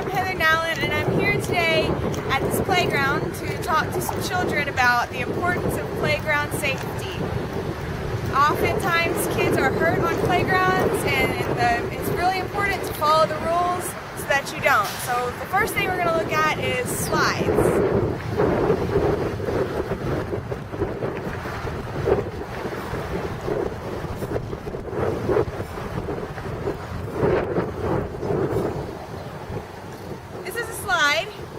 I'm Heather Nowlin, and I'm here today at this playground to talk to some children about the importance of playground safety. Oftentimes kids are hurt on playgrounds, and it's really important to follow the rules so that you don't. So the first thing we're going to look at is slides.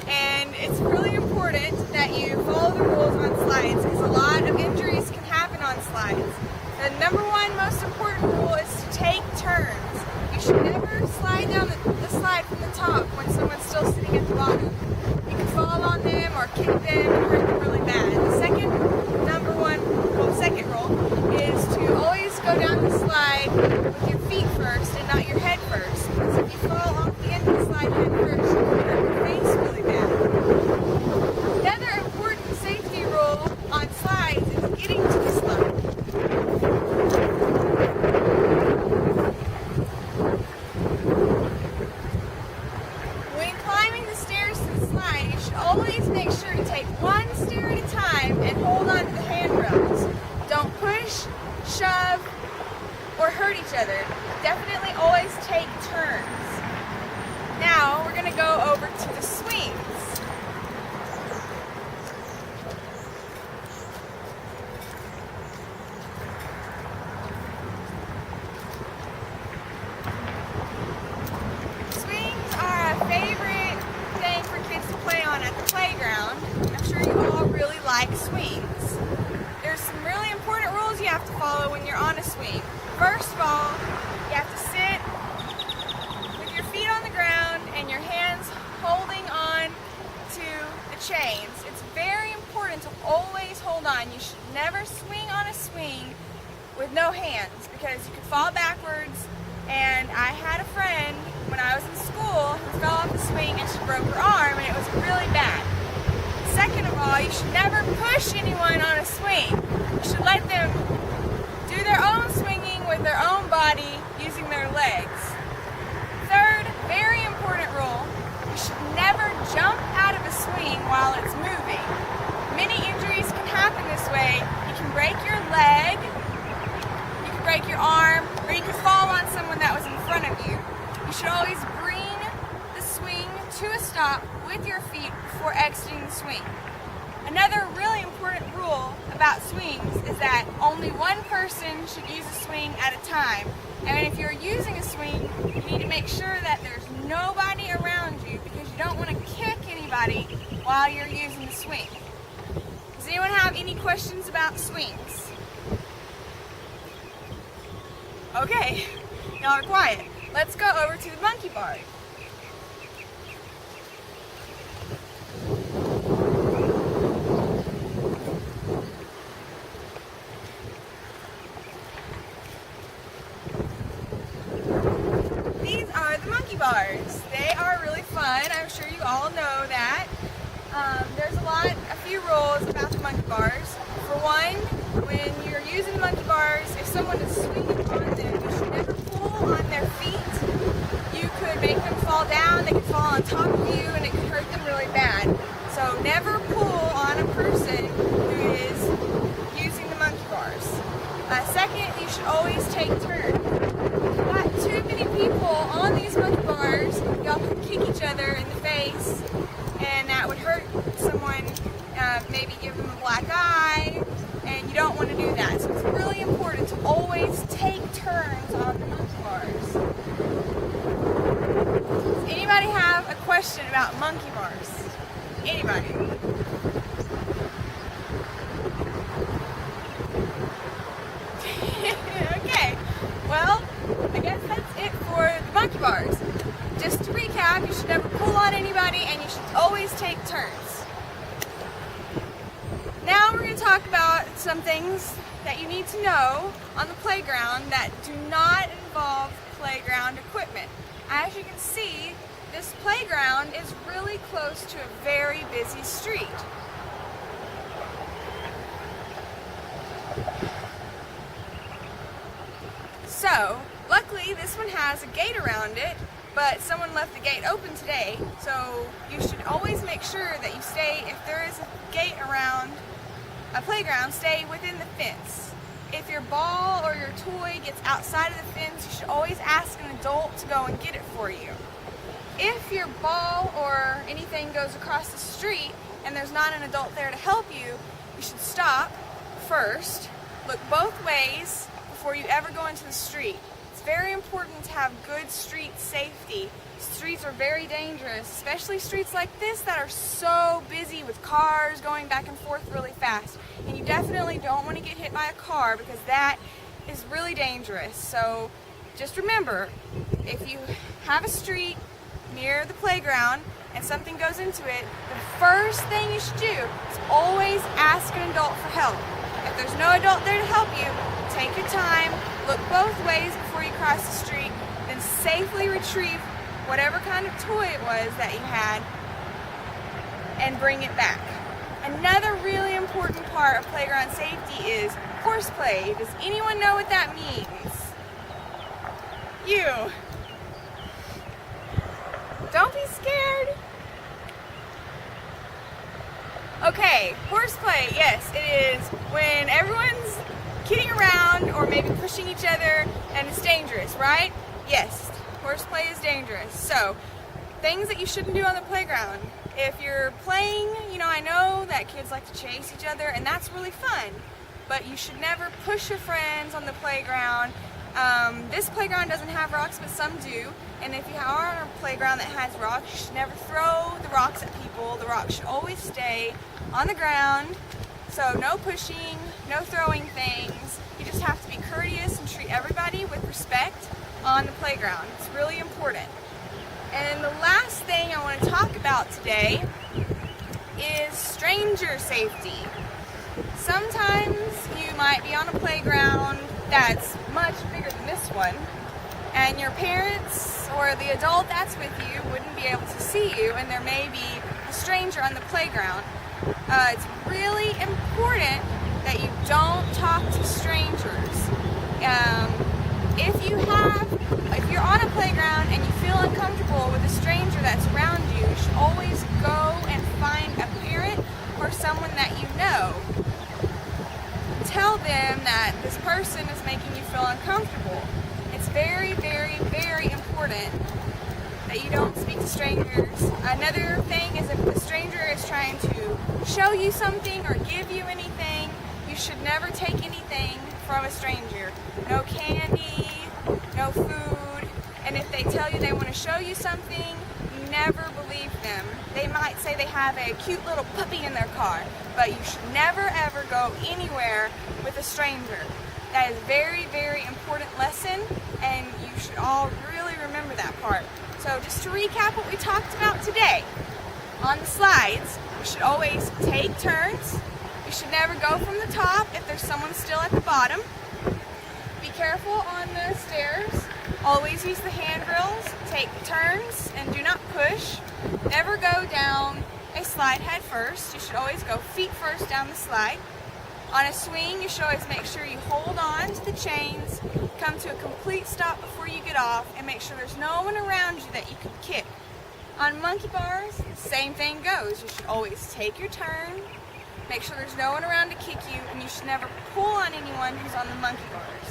And it's really important that you follow the rules on slides because a lot of injuries can happen on slides. The number one most important rule is to take turns. You should never slide down the slide from the top when someone's still sitting at the bottom. You can fall on them or kick them and hurt them really bad. The second rule is to always go down the slide with your feet first and not your head first. Because if you fall off the end of the slide head first, you can hurt your face really bad. Another important safety rule on slides is getting to the slide. When climbing the stairs to the slide, you should always make sure to take one stair at a time and hold on to the handrails. Don't push, shove, or hurt each other. Definitely always take turns. Now we're going to go over to the swings. Swings are a favorite thing for kids to play on at the playground. I'm sure you all really like swings. There's some really important rules you have to follow when you're on a swing. First of all, you have to sit with your feet on the ground and your hands holding on to the chains. It's very important to always hold on. You should never swing on a swing with no hands because you could fall backwards. And I had a friend when I was in school who fell off the swing and she broke her arm, and it was really bad. Second of all, you should never push anyone on a swing. You should let them do their own swinging with their own body using their legs. Third, very important rule, you should never jump out of a swing while it's moving. Many injuries can happen this way. You can break your leg, you can break your arm, or you can fall on someone that was in front of you. You should always bring the swing to a stop with your feet before exiting the swing. Another really important rule about swings is that only one person should use a swing at a time. And if you're using a swing, you need to make sure that there's nobody around you because you don't want to kick anybody while you're using the swing. Does anyone have any questions about swings? Okay, y'all are quiet. Let's go over to the monkey bars. These are the monkey bars. They are really fun. I'm sure you all know that. There's a few rules about the monkey bars. For one, when you're using the monkey bars, if someone is swinging on them, you should never pull on their feet. You could make them fall down, they could fall on top of you, and it could hurt them really bad. So never pull on a person who is using the monkey bars. Second, you should always take turns. If you've got too many people on these monkey bars, y'all could kick each other in the face, and that would hurt someone, maybe give them a black eye, and you don't want to do that. So it's really important to always take turns on the monkey bars. Does anybody have a question about monkey bars? Anybody? Okay, well, I guess that's it for the monkey bars. Just to recap, you should never pull on anybody and you should always take turns. Now we're going to talk about some things that you need to know on the playground that do not involve playground equipment. As you can see, this playground is really close to a very busy street. So, luckily this one has a gate around it but someone left the gate open today, so you should always make sure that you stay, if there is a gate around a playground, stay within the fence. If your ball or your toy gets outside of the fence, you should always ask an adult to go and get it for you. If your ball or anything goes across the street and there's not an adult there to help you, you should stop first, look both ways before you ever go into the street. It's very important to have good street safety. Streets are very dangerous, especially streets like this that are so busy with cars going back and forth really fast. And you definitely don't want to get hit by a car because that is really dangerous. So just remember, if you have a street near the playground and something goes into it, the first thing you should do is always ask an adult for help. If there's no adult there to help you, take your time, look both ways before you cross the street, then safely retrieve whatever kind of toy it was that you had and bring it back. Another really important part of playground safety is horseplay. Does anyone know what that means? You. Don't be scared. Okay, horseplay, yes, it is when everyone's kidding around or maybe pushing each other and it's dangerous, right? Yes, horseplay is dangerous. So, things that you shouldn't do on the playground. If you're playing, I know that kids like to chase each other and that's really fun, but you should never push your friends on the playground. This playground doesn't have rocks, but some do. And if you are on a playground that has rocks, you should never throw the rocks at people. The rocks should always stay on the ground. So no pushing, no throwing things. You just have to be courteous and treat everybody with respect on the playground. It's really important. And the last thing I want to talk about today is stranger safety. Sometimes you might be on a playground that's much bigger than this one, and your parents or the adult that's with you wouldn't be able to see you, and there may be a stranger on the playground. It's really important that you don't talk to strangers. If you're on a playground and you feel uncomfortable with a stranger that's around you, you should always go and find a parent or someone that you know. Tell them that this person is making you feel uncomfortable. It's very, very, very important that you don't speak to strangers. Another thing is if the stranger is trying to show you something or give you anything, you should never take anything from a stranger. No candy, no food, and if they tell you they want to show you something, never believe them. They might say they have a cute little puppy in their car, but you should never ever go anywhere with a stranger. That is a very, very important lesson, and you should all really remember that part. So just to recap what we talked about today, on the slides, you should always take turns. You should never go from the top if there's someone still at the bottom. Be careful on the stairs. Always use the handrails. Take turns and do not push. Never go down a slide head first. You should always go feet first down the slide. On a swing, you should always make sure you hold on to the chains, come to a complete stop before you get off, and make sure there's no one around you that you can kick. On monkey bars, same thing goes. You should always take your turn, make sure there's no one around to kick you, and you should never pull on anyone who's on the monkey bars.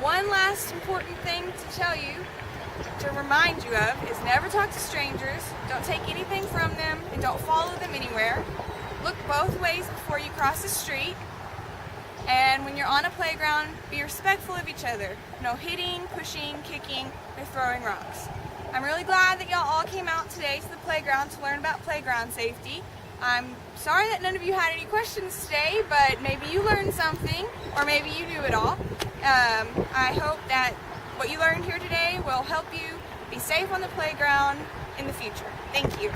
One last important thing to tell you, to remind you of, is never talk to strangers, don't take anything from them, and don't follow them anywhere. Look both ways before you cross the street, and when you're on a playground, be respectful of each other. No hitting, pushing, kicking, or throwing rocks. I'm really glad that y'all all came out today to the playground to learn about playground safety. I'm sorry that none of you had any questions today, but maybe you learned something, or maybe you knew it all. I hope that what you learned here today will help you be safe on the playground in the future. Thank you.